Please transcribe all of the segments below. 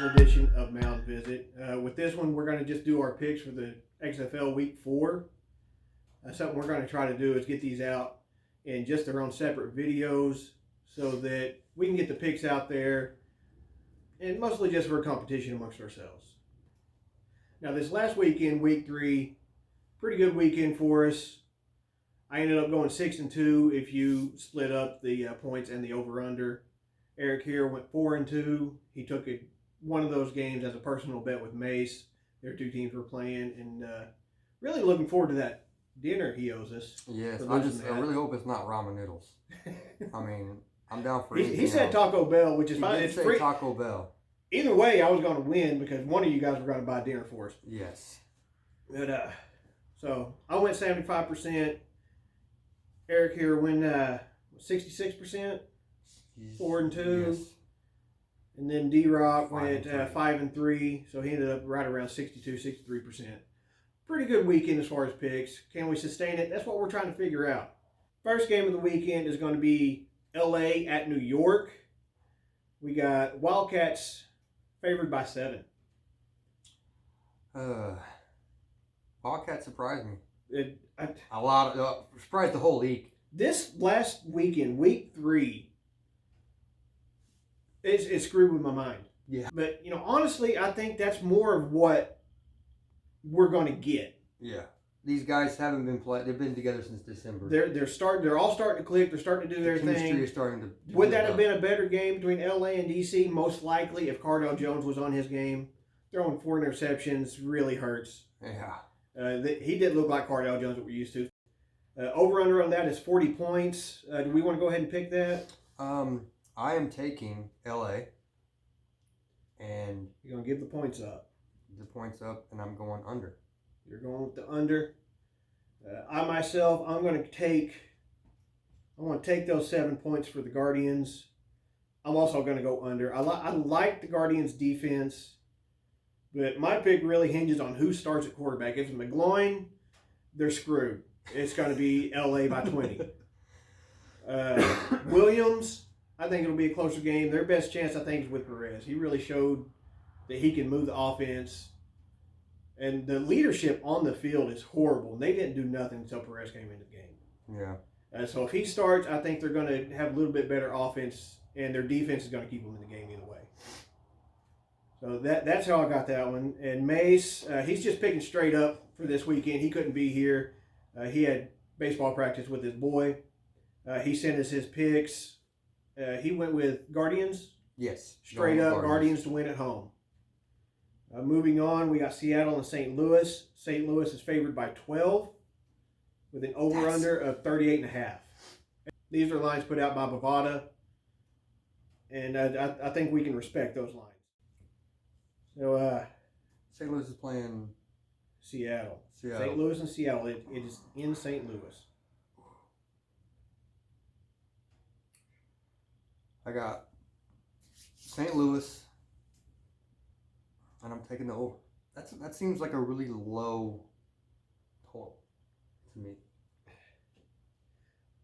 special edition of Mound Visit. With this one, we're going to just do our picks for the XFL Week 4. Something we're going to try to do is get these out in just their own separate videos so that we can get the picks out there, and mostly just for a competition amongst ourselves. Now, this last weekend, Week 3, pretty good weekend for us. I ended up going 6-2 if you split up the points and the over-under. Eric here went 4-2. He took one of those games as a personal bet with Mace. Their two teams were playing, and really looking forward to that dinner he owes us. Yes, I really hope it's not ramen noodles. I mean, I'm down for anything. He said else. Taco Bell, which is fine. It's free. Taco Bell. Either way, I was going to win because one of you guys were going to buy dinner for us. Yes. But so I went 75%. Eric here went 66%. 4-2, yes. And then D-Rock went 5-3, so he ended up right around 62-63%. Pretty good weekend as far as picks. Can we sustain it? That's what we're trying to figure out. First game of the weekend is going to be LA at New York. We got Wildcats favored by 7. Wildcats surprised me. Surprised the whole league. This last weekend, Week 3. It screwed with my mind. Yeah. But, honestly, I think that's more of what we're going to get. Yeah. These guys haven't been playing. They've been together since December. They're all starting to click. They're starting to do their thing. Chemistry is starting to Would that have been a better game between LA and DC? Most likely, if Cardell Jones was on his game. Throwing 4 interceptions really hurts. Yeah. He didn't look like Cardell Jones that we're used to. Over-under on that is 40 points. Do we want to go ahead and pick that? I am taking LA, and you're going to give the points up. The points up, and I'm going under. You're going with the under. I myself, I want to take those 7 points for the Guardians. I'm also going to go under. I like the Guardians' defense, but my pick really hinges on who starts at quarterback. If it's McGloin, they're screwed. It's going to be LA by 20. Williams, I think it'll be a closer game. Their best chance, I think, is with Perez. He really showed that he can move the offense. And the leadership on the field is horrible. And they didn't do nothing until Perez came into the game. Yeah. So if he starts, I think they're going to have a little bit better offense. And their defense is going to keep them in the game either way. So that's how I got that one. And Mace, he's just picking straight up for this weekend. He couldn't be here. He had baseball practice with his boy. He sent us his picks. He went with Guardians. Yes. Straight up Guardians to win at home. Moving on, we got Seattle and St. Louis. St. Louis is favored by 12 with an over-under of 38.5. These are lines put out by Bovada, and I think we can respect those lines. So, St. Louis is playing Seattle. St. Louis and Seattle. It is in St. Louis. I got St. Louis, and I'm taking the over. That seems like a really low total to me.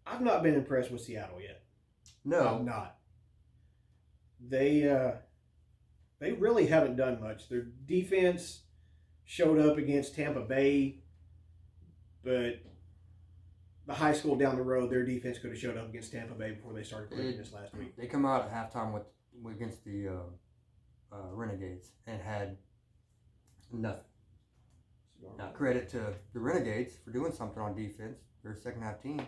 I've not been impressed with Seattle yet. No, I'm not. They really haven't done much. Their defense showed up against Tampa Bay, but the high school down the road, their defense could have showed up against Tampa Bay before they started clicking this last week. They come out at halftime against the Renegades and had nothing. Now, credit to the Renegades for doing something on defense. They're a second half team.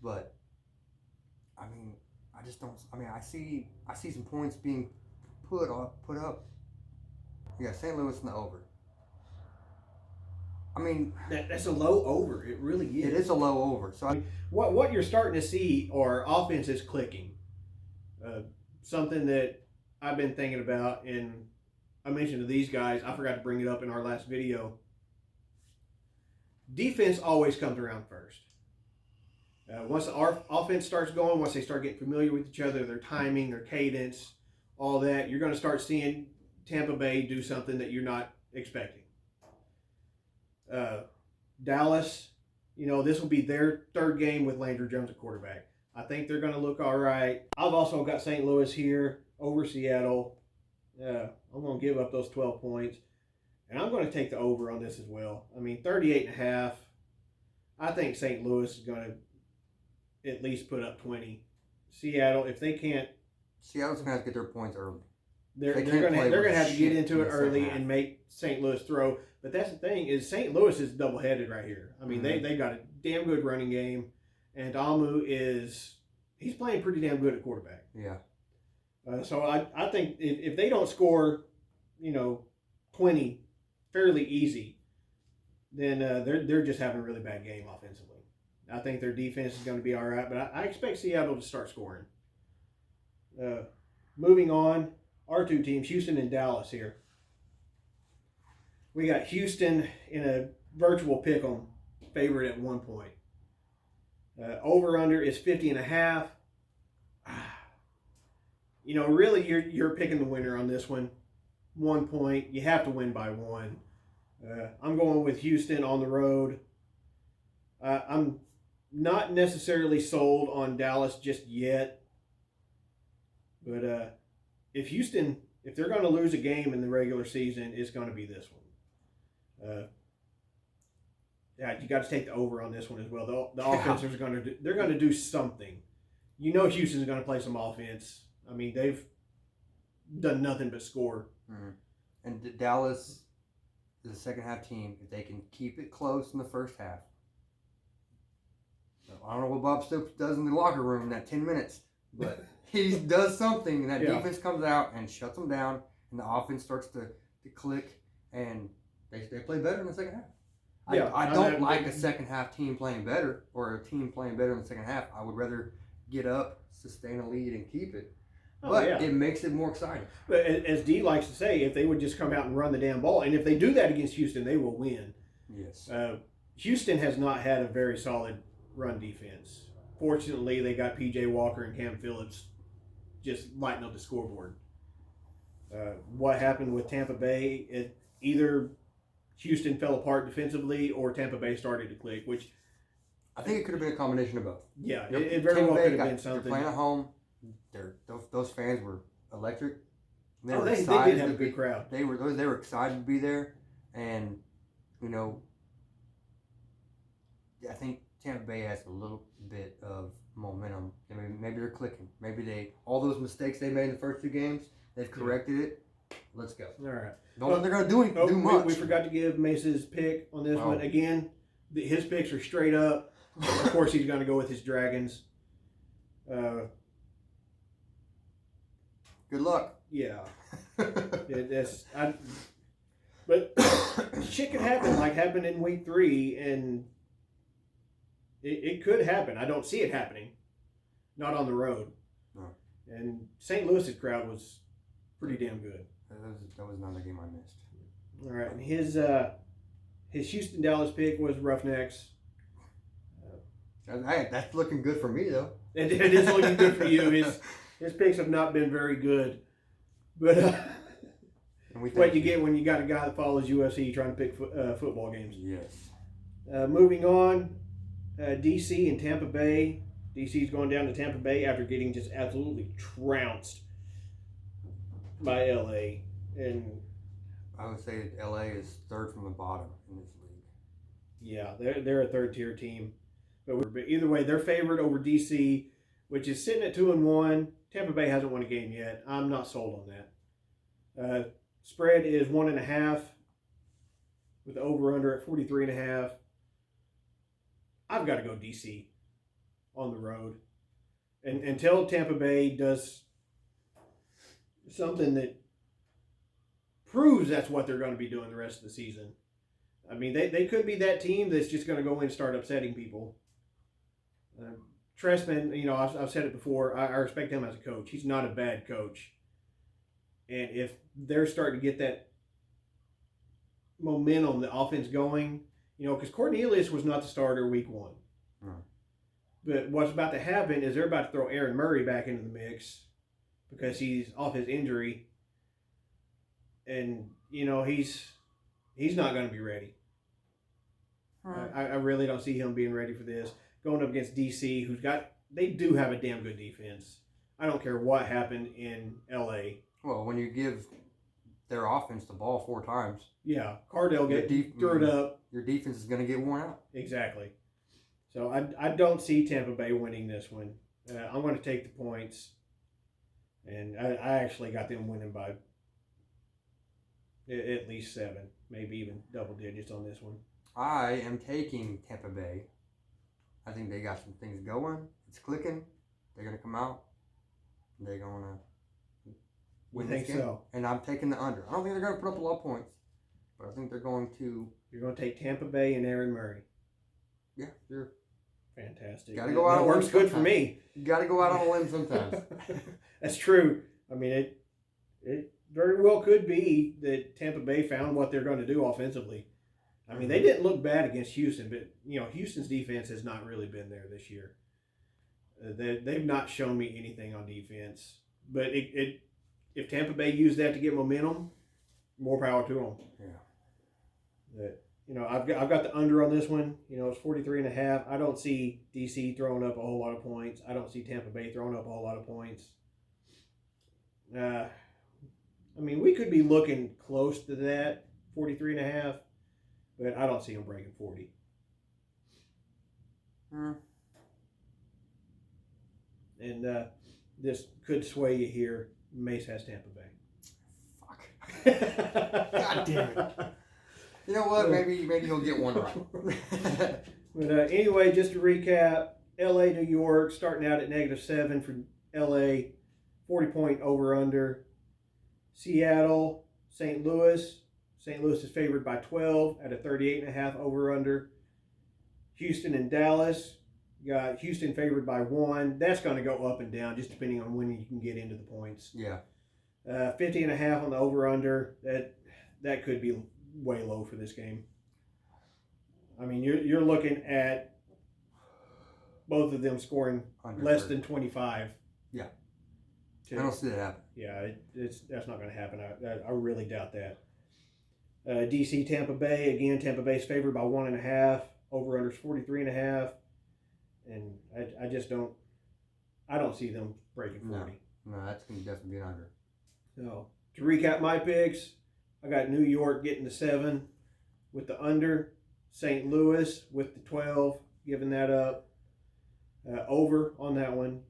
But I mean, I just don't. I mean, I see some points being put up. Yeah, St. Louis in the over. I mean, that's a low over. It really is. It is a low over. So what you're starting to see are offenses clicking. Something that I've been thinking about, and I mentioned to these guys, I forgot to bring it up in our last video. Defense always comes around first. Once our offense starts going, once they start getting familiar with each other, their timing, their cadence, all that, you're going to start seeing Tampa Bay do something that you're not expecting. Dallas, this will be their third game with Landry Jones at quarterback. I think they're going to look all right. I've also got St. Louis here. over Seattle. I'm going to give up those 12 points. And I'm going to take the over on this as well. I mean, 38.5. I think St. Louis is going to at least put up 20. Seattle, if they can't. Seattle's going to have to get their points early. They're going to have to get into it early and make St. Louis throw. But that's the thing is St. Louis is double-headed right here. I mean, they got a damn good running game. And Amu he's playing pretty damn good at quarterback. Yeah. So I think if they don't score, 20 fairly easy, then they're just having a really bad game offensively. I think their defense is going to be all right, but I expect Seattle to start scoring. Moving on, our two teams, Houston and Dallas here. We got Houston in a virtual pick'em, favorite at 1 point. Over-under is 50.5. Really, you're picking the winner on this one. 1 point. You have to win by one. I'm going with Houston on the road. I'm not necessarily sold on Dallas just yet. But if they're going to lose a game in the regular season, it's going to be this one. You got to take the over on this one as well. The offenses are going to do something. Houston's going to play some offense. I mean, they've done nothing but score. Mm-hmm. And Dallas is a second-half team. If they can keep it close in the first half. I don't know what Bob Stoops does in the locker room in that 10 minutes, but he does something, and that defense comes out and shuts them down, and the offense starts to click, and they play better in the second half. Yeah, I don't like a second-half team playing better or a team playing better in the second half. I would rather get up, sustain a lead, and keep it. But it makes it more exciting. But as D likes to say, if they would just come out and run the damn ball, and if they do that against Houston, they will win. Yes. Houston has not had a very solid run defense. Fortunately, they got P.J. Walker and Cam Phillips just lighting up the scoreboard. What happened with Tampa Bay, either Houston fell apart defensively or Tampa Bay started to click, which I think it could have been a combination of both. Yeah, it very well could have been something. They're playing at home. Those fans were electric. They did have a good crowd. They were excited to be there, and I think Tampa Bay has a little bit of momentum. I mean, maybe they're clicking. Maybe all those mistakes they made in the first two games, they've corrected it. Let's go. All right. Don't think they're going to do much. We forgot to give Mace's pick on this one. Again, his picks are straight up. Of course, he's going to go with his Dragons. Good luck. Yeah. But shit could happen, like happened in week 3, and it could happen. I don't see it happening. Not on the road. No. And St. Louis's crowd was pretty damn good. That was another game I missed. All right, and his Houston Dallas pick was Roughnecks. That's looking good for me though. It is looking good for you. His picks have not been very good, but what you get when you got a guy that follows UFC trying to pick football games. Yes. Moving on, DC and Tampa Bay. DC's going down to Tampa Bay after getting just absolutely trounced by LA, and I would say that LA is third from the bottom in this league. Yeah, they're a third tier team, but either way, they're favored over DC, which is sitting at 2-1. Tampa Bay hasn't won a game yet. I'm not sold on that. Spread is 1.5 with the over/under at 43.5. I've got to go DC on the road, and until Tampa Bay does something that proves that's what they're going to be doing the rest of the season. I mean, they could be that team that's just going to go in and start upsetting people. Trestman, I've said it before, I respect him as a coach. He's not a bad coach. And if they're starting to get that momentum, the offense going, because Cornelius was not the starter week 1. Right. But what's about to happen is they're about to throw Aaron Murray back into the mix because he's off his injury. And, he's not going to be ready. Right. I really don't see him being ready for this. Going up against DC, they do have a damn good defense. I don't care what happened in LA. Well, when you give their offense the ball 4 times, yeah, Cardell threw it up. Your defense is going to get worn out. Exactly. So I don't see Tampa Bay winning this one. I'm going to take the points, and I actually got them winning by at least 7, maybe even double digits on this one. I am taking Tampa Bay. I think they got some things going. It's clicking. They're going to come out. They're going to win this game. So? And I'm taking the under. I don't think they're going to put up a lot of points, but I think they're going to. You're going to take Tampa Bay and Aaron Murray. Yeah, sure. Fantastic. Got to go out. That works good for me. You got to go out on a limb sometimes. That's true. I mean, it very well could be that Tampa Bay found what they're going to do offensively. I mean, they didn't look bad against Houston, but Houston's defense has not really been there this year. They've not shown me anything on defense. But if Tampa Bay used that to get momentum, more power to them. Yeah. I've got the under on this one. It's 43.5. I don't see DC throwing up a whole lot of points. I don't see Tampa Bay throwing up a whole lot of points. I mean, we could be looking close to that, 43.5, but I don't see them breaking 40. And this could sway you here. Mace has Tampa Bay. Fuck. God damn it. You know what? Maybe he'll get one right. But anyway, just to recap, LA, New York, starting out at -7 for LA, 40-point over-under. Seattle, St. Louis. St. Louis is favored by 12 at a 38.5 over-under. Houston and Dallas. You got Houston favored by 1. That's going to go up and down just depending on when you can get into the points. Yeah. 50.5 on the over-under. That could be way low for this game. I mean, you're looking at both of them scoring Under less 30. than 25. Yeah. I don't see that happen. Yeah, that's not going to happen. I really doubt that. DC, Tampa Bay. Again, Tampa Bay's favored by 1.5. Over-under's 43.5. And I just don't. I don't see them breaking 40. No, that's going to definitely be an under. So to recap my picks, I got New York getting the 7 with the under. St. Louis with the 12, giving that up. Over on that one.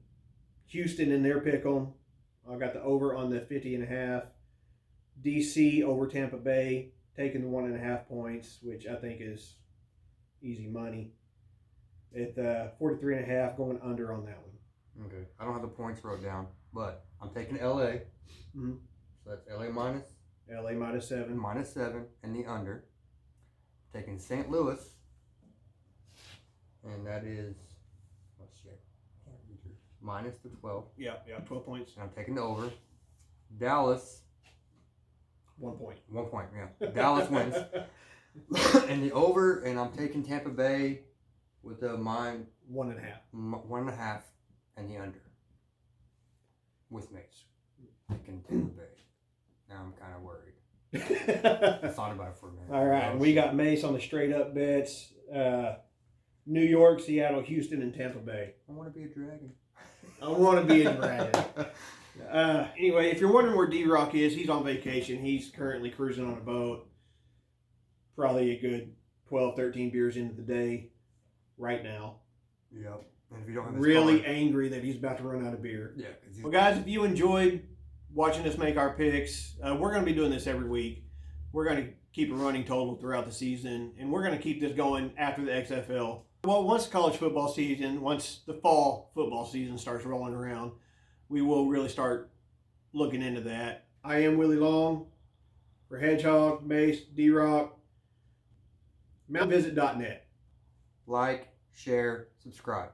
Houston in their pick'em. I got the over on the 50.5. DC over Tampa Bay, taking the 1.5 points, which I think is easy money. At 43.5, going under on that one. Okay. I don't have the points wrote down, but I'm taking LA. Mm-hmm. So that's LA minus. LA -7. -7 and the under. Taking St. Louis. And that is, minus the 12. Yeah, 12 points. And I'm taking the over. Dallas. 1 point. 1 point, yeah. Dallas wins. And the over, and I'm taking Tampa Bay with the 1.5. 1.5 and the under. With Mace. Taking Tampa Bay. Now I'm kind of worried. I thought about it for a minute. All right, we got Mace on the straight up bets. New York, Seattle, Houston, and Tampa Bay. I want to be a dragon. I want to be a dragon. Anyway, if you're wondering where D-Rock is, he's on vacation. He's currently cruising on a boat. Probably a good 12, 13 beers into the day right now. Yep. And if you don't have his really car, angry that he's about to run out of beer. Yeah. Well, guys, if you enjoyed watching us make our picks, we're going to be doing this every week. We're going to keep a running total throughout the season, and we're going to keep this going after the XFL. Well, once college football season, once the fall football season starts rolling around, we will really start looking into that. I am Willie Long for Hedgehog, Mace, D-Rock, mountainvisit.net. like, share, subscribe.